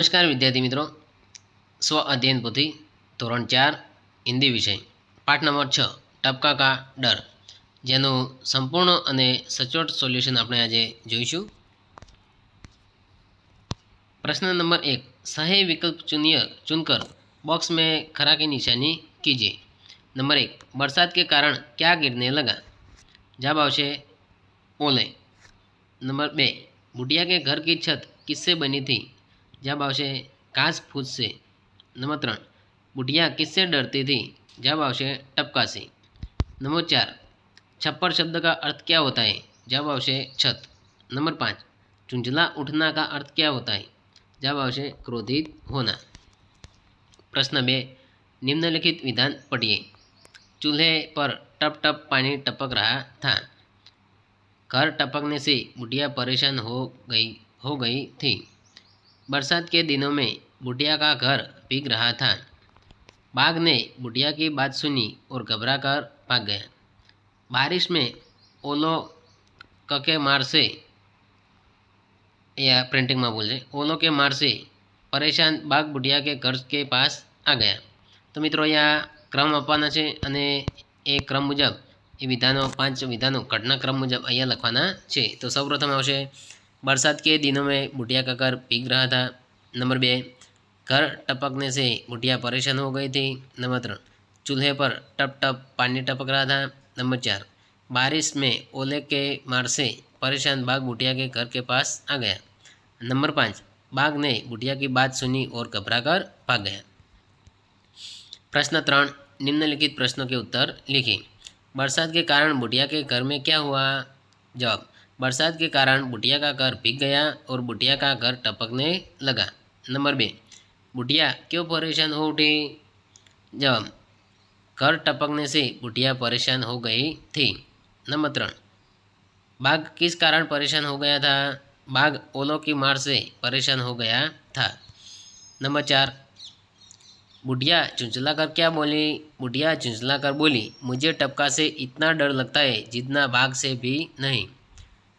नमस्कार विद्यार्थी मित्रों, स्व अध्ययन पोथी ધોરણ 4 હિન્દી વિષય પાઠ નંબર 6 ટપકા કા ડર જેનું સંપૂર્ણ અને સચોટ સોલ્યુશન આપણે આજે જોઈશું। प्रश्न नंबर 1, सही विकल्प चुनकर बॉक्स में खरा की निशानी कीजिए। नंबर 1, बरसात के कारण क्या गिरने लगा? जवाब आवशे ओले। नंबर 2, बुढ़िया के घर की छत किससे बनी थी? जवाब आवशे घास फूस से। नंबर 3, बुढ़िया किससे डरती थी? जवाब आवशे टपका से। नंबर 4, छप्पर शब्द का अर्थ क्या होता है? जवाब आवशे छत। नंबर 5, चुंझला उठना का अर्थ क्या होता है? जवाब आवशे क्रोधित होना। प्रश्न 2, निम्नलिखित विधान पढ़िए। चूल्हे पर टप टप पानी टपक रहा था। घर टपकने से बुढ़िया परेशान हो गई थी। बरसात के दिनों में बुढ़िया का घर भीग रहा था। बाघ ने बुढ़िया की बात सुनी और घबराकर भाग गया। बारिश में ओलो के मार से या प्रिंटिंग में बोल जाए ओलो के मार से परेशान बाघ बुढ़िया के घर के पास आ गया। तो मित्रों यहाँ क्रम आपवाना छे अने ए क्रम मुजब ए विधानों 5 विधानों घटनाक्रम मुजब अहींया लखवाना छे। तो सौप्रथम आवशे बरसात के दिनों में बुढ़िया का घर भीग रहा था। नंबर 2, घर टपकने से बुढ़िया परेशान हो गई थी। नंबर 3, चूल्हे पर टप टप पानी टपक रहा था। नंबर 4, बारिश में ओले के मार से परेशान बाघ बुढ़िया के घर के पास आ गया। नंबर 5, बाघ ने बुढ़िया की बात सुनी और घबराकर भाग गया। प्रश्न 3, निम्नलिखित प्रश्नों के उत्तर लिखिए। बरसात के कारण बुढ़िया के घर में क्या हुआ? जवाब, बरसात के कारण बुढ़िया का घर भीग गया और बुढ़िया का घर टपकने लगा। नंबर 2, बुढ़िया क्यों परेशान हो उठी? जवाब, घर टपकने से बुढ़िया परेशान हो गई थी। नंबर 3, बाघ किस कारण परेशान हो गया था? बाघ ओलों की मार से परेशान हो गया था। नंबर 4, बुढ़िया चुंचला कर क्या बोली? बुढ़िया चुंचला कर बोली, मुझे टपका से इतना डर लगता है जितना बाघ से भी नहीं।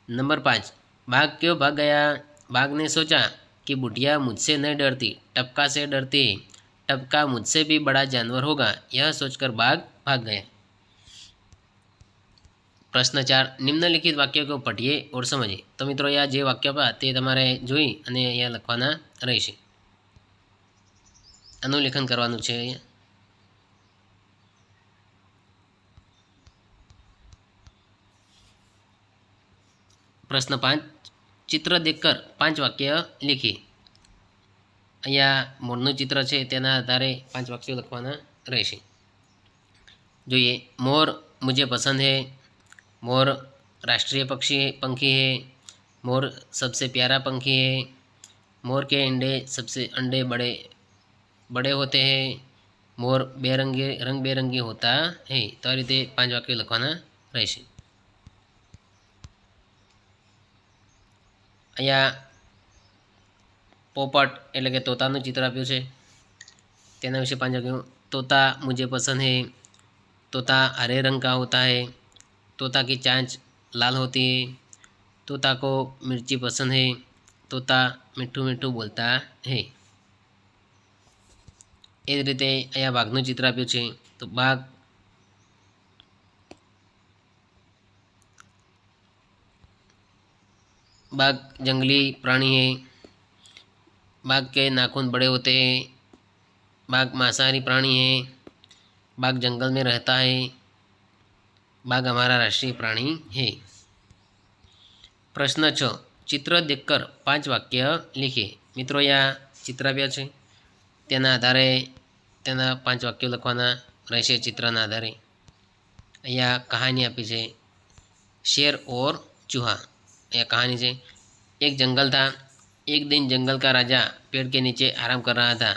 नंबर 5, बाघ क्यों भाग गया? बाघ ने सोचा कि बुढ़िया मुझसे नहीं डरती, टपका से डरती है। टपका मुझसे भी बड़ा जानवर होगा, यह सोचकर बाघ भाग गया। प्रश्न 4, निम्नलिखित वाक्यों को पढ़िए और समझिए। तो मित्रों यहाँ जे वाक्य आपा ते तमारे जोई अने अहींया लखवाना रहेशे। आनुं लेखन करवानुं छे। प्रश्न 5, चित्र देखकर 5 वाक्य लिखिए। अहींया मोरनुं चित्र छे तेना आधारे 5 वाक्यों लखवाना रहेशे। जोईए, मोर मुझे पसंद है। मोर राष्ट्रीय पंखी है। मोर सबसे प्यारा पंखी है। मोर के अंडे बड़े बड़े होते हैं। मोर रंग बेरंगी होता है। तो आ रीते 5 वाक्य लखवाना रहेशे। अहींया पोपट एटले के तोतानुं चित्र आप्युं छे तेना विषे 5 वाक्यों। तोता मुझे पसंद है। तोता हरे रंग का होता है। तोता की चांच लाल होती है। तोता को मिर्ची पसंद है। तोता मीठू मीठू बोलता है। ए ज रीते अहींया बाघनुं चित्र आप्युं छे। तो बाघ जंगली प्राणी है। बाघ के नाखून बड़े होते हैं। बाघ मांसाहारी प्राणी है। बाघ जंगल में रहता है। बाघ हमारा राष्ट्रीय प्राणी है। प्रश्न 6, चित्र देखकर 5 वाक्य लिखिए। मित्रों यहाँ चित्र आप्या छे तेना आधारे तेना 5 वाक्यों लखवाना रहेशे। चित्रना आधारे अहींया कहानी आपी छे, शेर और चूहा। यह कहानी है। एक जंगल था। एक दिन जंगल का राजा पेड़ के नीचे आराम कर रहा था।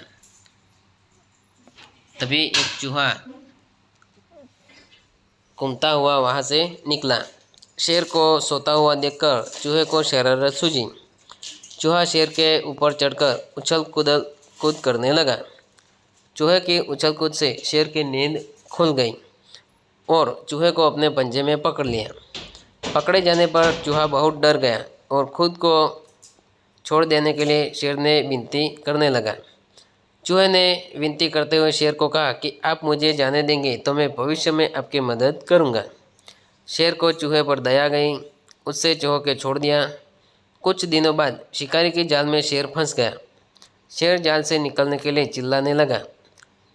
तभी एक चूहा घूमता हुआ वहाँ से निकला। शेर को सोता हुआ देखकर चूहे को शरारत सूझी। चूहा शेर के ऊपर चढ़कर उछल कूद करने लगा। चूहे की उछल कूद से शेर की नींद खुल गई और चूहे को अपने पंजे में पकड़ लिया। पकड़े जाने पर चूहा बहुत डर गया और खुद को छोड़ देने के लिए शेर ने विनती करने लगा। चूहे ने विनती करते हुए शेर को कहा कि आप मुझे जाने देंगे तो मैं भविष्य में आपकी मदद करूँगा। शेर को चूहे पर दया गई, उससे चूहों के छोड़ दिया। कुछ दिनों बाद शिकारी की जाल में शेर फंस गया। शेर जाल से निकलने के लिए चिल्लाने लगा।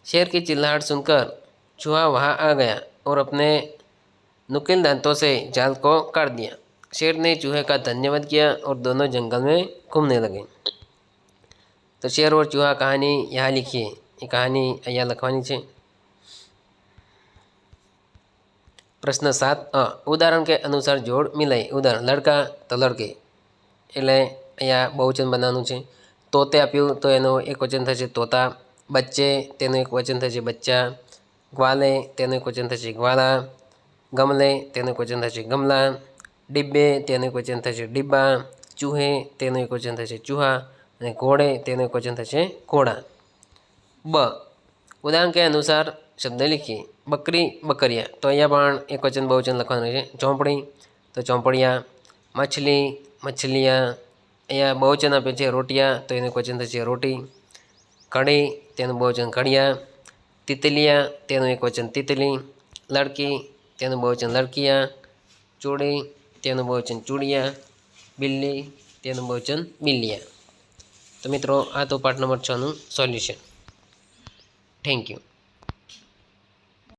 शेर की चिल्लाहट सुनकर चूहा वहाँ आ गया और अपने नुकीले दांतों से जाल को काट दिया। शेर ने चूहे का धन्यवाद किया और दोनों जंगल में घूमने लगे। तो शेर और चूहा कहानी यहाँ लिखिए। ये कहानी અહીંયા લખવાની છે। प्रश्न 7 उदाहरण के अनुसार जोड़ मिलाई। उदाहरण लड़का तो लड़की એટલે અહીંયા બહુવચન બનાવવાનું છે। તોતે આપ્યું તો એનો એકવચન થશે તોતા। બચ્ચે તેનું એકવચન થશે બચ્ચા। ગ્વાલે તેનું એકવચન થશે ગ્વાલા। ગમલે તેનું એકવચન થશે ગમલા। ડિબ્બે તેનું એકવચન થશે ડિબ્બા। ચૂહે તેનું એકવચન થશે ચૂહા। અને ઘોડે તેનું એકવચન થશે ઘોડા। બ ઉદાહરણ કે અનુસાર શબ્દ લીખીએ। બકરી બકરિયા તો અહીંયા પણ એકવચન બહુવચન લખવાનું છે। ચોપડી તો ચોપડિયા। મછલી મછલિયા અહીંયા બહુવચન આપે છે। રોટિયા તો એનું એકવચન થશે રોટી। કડી તેનું બહુવચન કડિયા। તિતલિયા તેનું એકવચન તિતલી। લડકી તેનું બહુવચન લડકિયા। ચૂડી તેનું બહુવચન ચૂડિયા। બિલ્લી તેનું બહુવચન બિલ્લિયા। તો મિત્રો આ તો પાઠ નંબર 6નું સોલ્યુશન। Thank you.